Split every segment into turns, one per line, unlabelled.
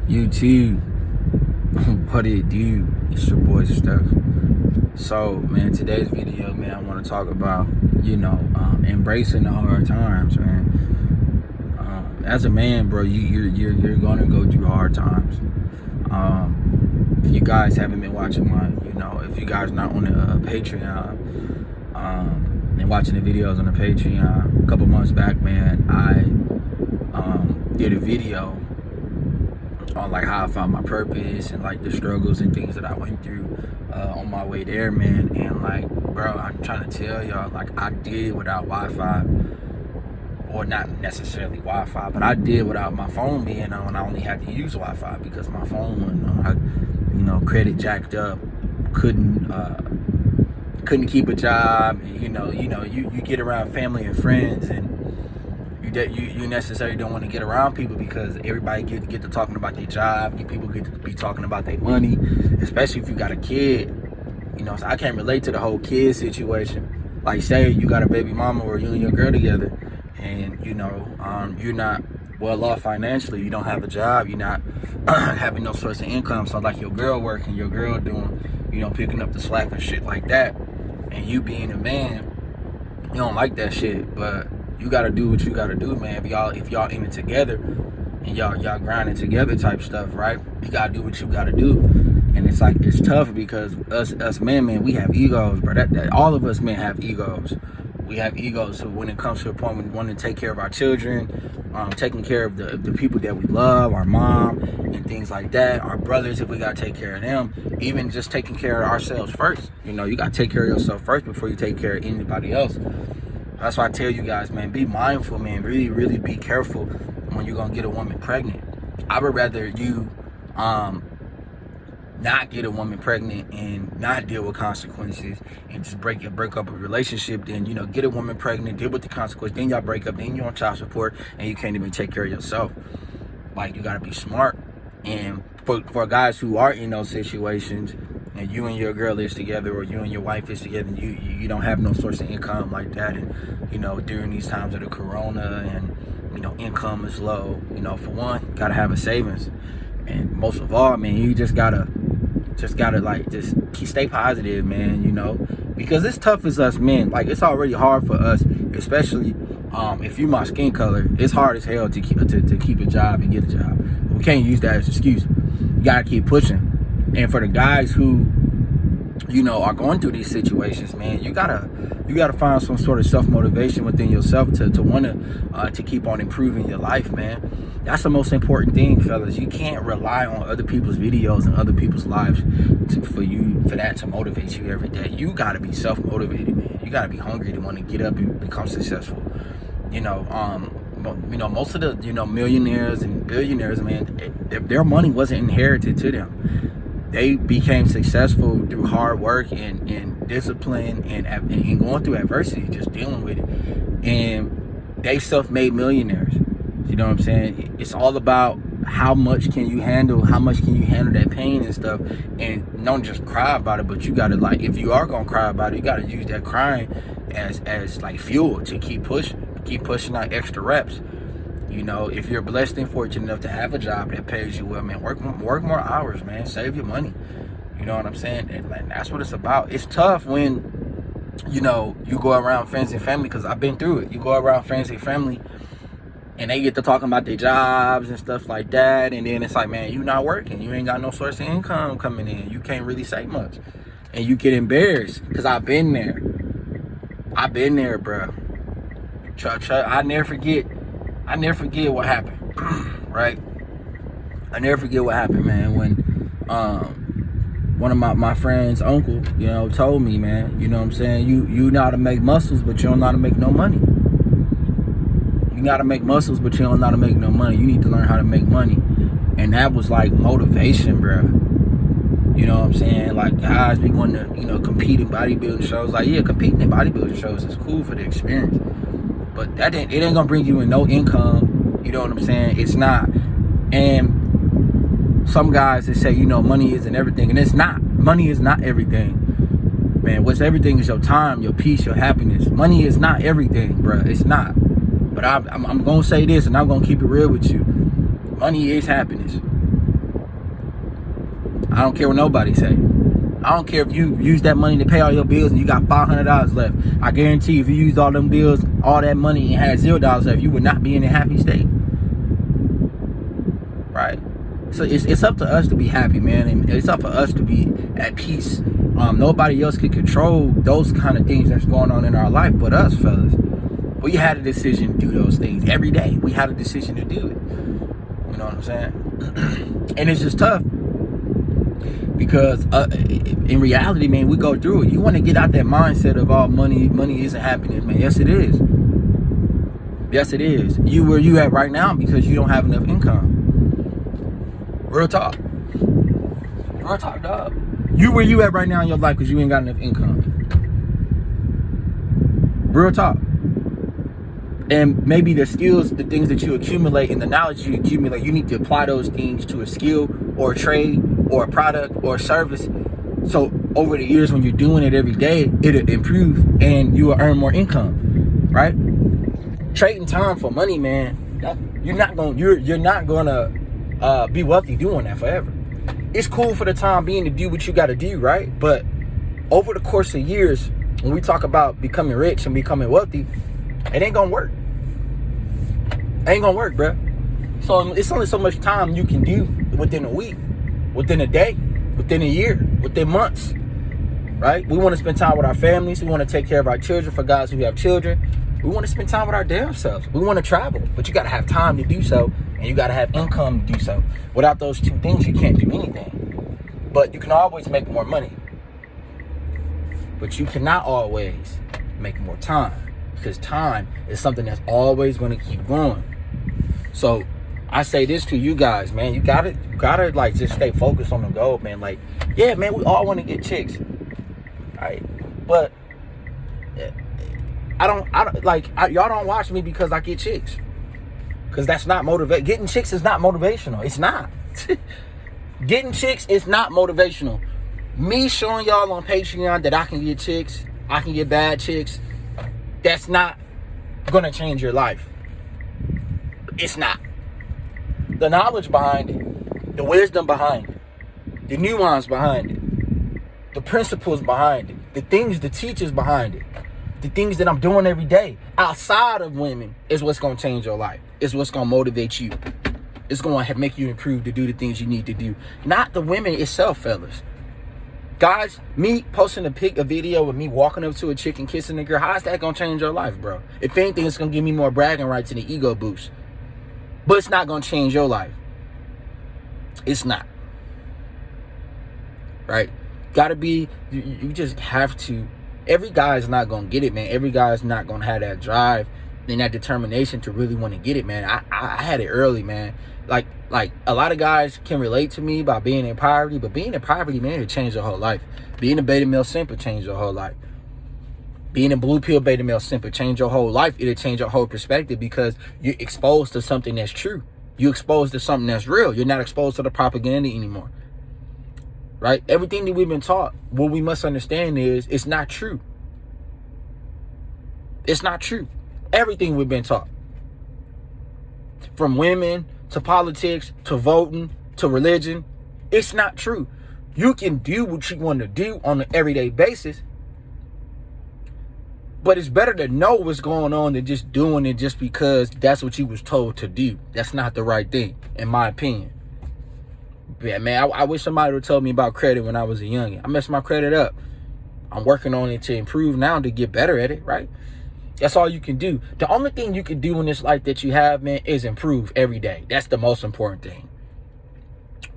YouTube, what it do? It's your boy Steph. So, man, today's video, man, I want to talk about, embracing the hard times, man. As a man, bro, you're gonna go through hard times. If you guys haven't been watching if you guys not on the Patreon, and watching the videos on the Patreon, a couple months back, man, I did a video on like how I found my purpose and like the struggles and things that I went through on my way there, man. And like, bro, I'm trying to tell y'all, like, I did without Wi-Fi, or not necessarily Wi-Fi, but I did without my phone being on. I only had to use Wi-Fi because my phone wasn't on. Credit jacked up, couldn't keep a job. You get around family and friends, and you necessarily don't want to get around people because everybody get to talking about their job. People get to be talking about their money, especially if you got a kid. So I can't relate to the whole kid situation. Like, say you got a baby mama or you and your girl together, and you're not well off financially. You don't have a job. You're not having no source of income. So like your girl working, your girl doing, picking up the slack and shit like that, and you being a man, you don't like that shit, but you gotta do what you gotta do, man. If y'all in it together and y'all grinding together type stuff, right? You gotta do what you gotta do. And it's like, it's tough because us men, man, we have egos, bro. That all of us men have egos. We have egos. So when it comes to a point when we want to take care of our children, taking care of the people that we love, our mom and things like that, our brothers, if we gotta take care of them, even just taking care of ourselves first. You gotta take care of yourself first before you take care of anybody else. That's why I tell you guys, man, be mindful, man. Really, really be careful when you're gonna get a woman pregnant. I would rather you not get a woman pregnant and not deal with consequences and just break up a relationship than, get a woman pregnant, deal with the consequences, then y'all break up, then you're on child support and you can't even take care of yourself. Like, you gotta be smart. And for guys who are in those situations, and you and your girl is together, or you and your wife is together, and you don't have no source of income like that, and during these times of the corona, and income is low, for one, gotta have a savings. And most of all, man, you just gotta stay positive, man, because it's tough as us men. Like, it's already hard for us, especially if you my skin color. It's hard as hell to keep a job and get a job. We can't use that as an excuse. You gotta keep pushing. And for the guys who are going through these situations, man, you gotta find some sort of self-motivation within yourself to want to keep on improving your life, man. That's the most important thing, fellas. You can't rely on other people's videos and other people's lives for that to motivate you every day. You gotta be self-motivated, man. You gotta be hungry to want to get up and become successful. Most of the millionaires and billionaires, man, their money wasn't inherited to them. They became successful through hard work and discipline and going through adversity, just dealing with it. And they self-made millionaires. You know what I'm saying? It's all about how much can you handle that pain and stuff. And don't just cry about it, but you gotta, like, if you are gonna cry about it, you gotta use that crying as like fuel to keep pushing out extra reps. If you're blessed and fortunate enough to have a job that pays you well, man, work more hours, man. Save your money. You know what I'm saying? And that's what it's about. It's tough when, you go around friends and family, because I've been through it. You go around friends and family, and they get to talking about their jobs and stuff like that, and then it's like, man, you not working. You ain't got no source of income coming in. You can't really say much. And you get embarrassed, because I've been there, bro. I never forget what happened, right? I never forget what happened, man, when one of my friend's uncle, told me, man, you know what I'm saying? You know how to make muscles, but you don't know how to make no money. You know how to make muscles, but you don't know how to make no money. You need to learn how to make money. And that was like motivation, bro. You know what I'm saying? Like, guys be wanting to, compete in bodybuilding shows. Like, yeah, competing in bodybuilding shows is cool for the experience, but it ain't gonna bring you in no income. You know what I'm saying? It's not. And some guys that say, money isn't everything, and it's not. Money is not everything, man. What's everything is your time, your peace, your happiness. Money is not everything, bro. It's not. But I'm gonna say this, and I'm gonna keep it real with you. Money is happiness. I don't care what nobody say. I don't care if you use that money to pay all your bills and you got $500 left. I guarantee if you used all them bills, all that money, and had $0 left, you would not be in a happy state. Right? So it's up to us to be happy, man, and it's up for us to be at peace. Nobody else can control those kind of things that's going on in our life but us, fellas. We had a decision to do those things every day. We had a decision to do it. You know what I'm saying? And it's just tough because in reality, man, we go through it. You want to get out that mindset of all money isn't happiness, man. Yes, it is. Yes, it is. You where you at right now because you don't have enough income. Real talk. Real talk, dog. You where you at right now in your life because you ain't got enough income. Real talk. And maybe the skills, the things that you accumulate and the knowledge you accumulate, you need to apply those things to a skill or a trade or a product or a service. So over the years when you're doing it every day, it'll improve and you will earn more income, right? Trading time for money, man, you're not gonna be wealthy doing that forever. It's cool for the time being to do what you got to do, right? But over the course of years, when we talk about becoming rich and becoming wealthy, it ain't gonna work. Ain't gonna work, bro. So it's only so much time you can do within a week, within a day, within a year, within months, right? We want to spend time with our families. We want to take care of our children. For guys who have children, we want to spend time with our damn selves. We want to travel, but you got to have time to do so, and you got to have income to do so. Without those two things, you can't do anything. But you can always make more money, but you cannot always make more time, because time is something that's always going to keep growing. So I say this to you guys, man, you gotta like just stay focused on the goal, man. Like, yeah, man, we all want to get chicks, right? But I don't y'all don't watch me because I get chicks, because that's not motivate. Getting chicks is not motivational. It's not. Getting chicks is not motivational. Me showing y'all on Patreon that I can get chicks, I can get bad chicks, that's not gonna change your life. It's not. The knowledge behind it, the wisdom behind it, the nuance behind it, the principles behind it, the things, the teachers behind it, the things that I'm doing every day outside of women is what's gonna change your life. It's what's gonna motivate you. It's gonna make you improve to do the things you need to do. Not the women itself, fellas. Guys, me posting a video of me walking up to a chick and kissing a girl, how's that gonna change your life, bro? If anything, it's gonna give me more bragging rights and an ego boost. But it's not gonna change your life. It's not. Right? Gotta be, you just have to. Every guy is not gonna get it, man. Every guy is not gonna have that drive and that determination to really want to get it, man. I had it early, man. Like a lot of guys can relate to me by being in poverty, but being in poverty, man, it changed your whole life. Being a beta male simp, it changed your whole life. Being a blue pill beta male simp, it changed your whole life. It'll change your whole perspective because you're exposed to something that's true. You're exposed to something that's real. You're not exposed to the propaganda anymore. Right? Everything that we've been taught, what we must understand is it's not true. It's not true. Everything we've been taught. From women to politics to voting to religion, it's not true. You can do what you want to do on an everyday basis, but it's better to know what's going on than just doing it just because that's what you was told to do. That's not the right thing, in my opinion. Yeah, man, I wish somebody would tell me about credit when I was a youngin'. I messed my credit up. I'm working on it to improve now to get better at it, right? That's all you can do. The only thing you can do in this life that you have, man, is improve every day. That's the most important thing,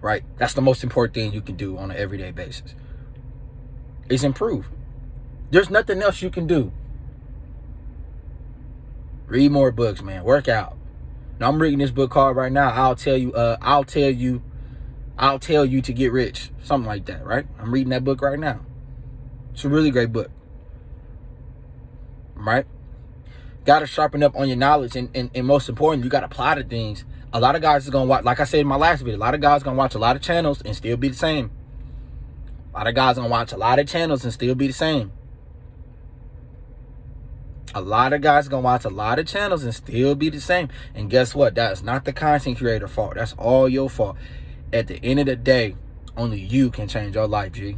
right? That's the most important thing you can do on an everyday basis is improve. There's nothing else you can do. Read more books, man. Work out. Now I'm reading this book called right now, I'll tell you to get rich. Something like that, right? I'm reading that book right now. It's a really great book. Right? Got to sharpen up on your knowledge, and most important, you got to apply the things. A lot of guys is going to watch, like I said in my last video, a lot of guys going to watch a lot of channels and still be the same. A lot of guys going to watch a lot of channels and still be the same. A lot of guys going to watch a lot of channels and still be the same. And guess what? That's not the content creator fault. That's all your fault. At the end of the day, Only you can change your life, G.